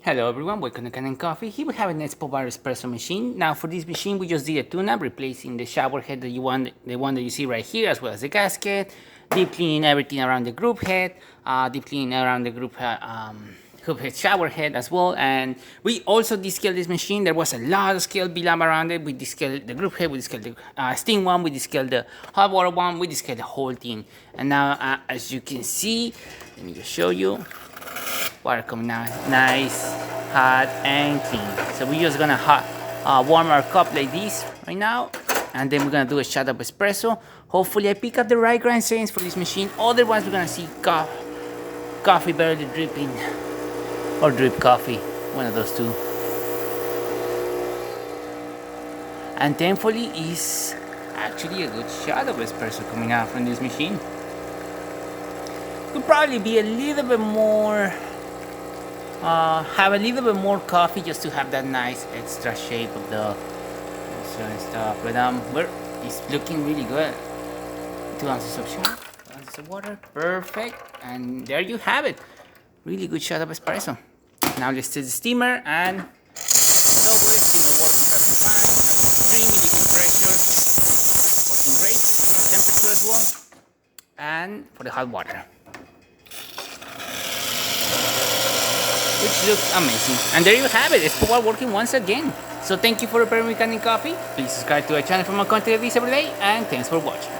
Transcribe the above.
Hello everyone, welcome to Kanen Coffee. Here we have an Expobar espresso machine. Now for this machine we just did a tune-up, replacing the shower head that you want, the one that you see right here, as well as the gasket, deep cleaning everything around the group head, deep cleaning around the group head shower head as well. And we also descaled this machine. There was a lot of scale belam around it. We descaled the group head, we descaled the steam one, we descaled the hot water one, we descaled the whole thing. And now as you can see, let me just show you. Water coming out nice, hot and clean. So we're just gonna warm our cup like this right now, and then we're gonna do a shot of espresso. Hopefully I pick up the right grind settings for this machine, otherwise we're gonna see coffee barely dripping or drip coffee, one of those two. And thankfully is actually a good shot of espresso coming out from this machine. Could probably be a little bit more have a little bit more coffee just to have that nice extra shape of the stuff, but it's looking really good. 2 ounces of sugar, 2 ounces of water, perfect, and there you have it. Really good shot of espresso. Now let's set the steamer, and don't worry, steamer working perfectly fine, extremely good pressure, working great, temperature as well, and for the hot water, which looks amazing. And there you have it, Expobar working once again. So thank you for preparing with Kanen Coffee. Please subscribe to our channel for more content like this every day, and thanks for watching.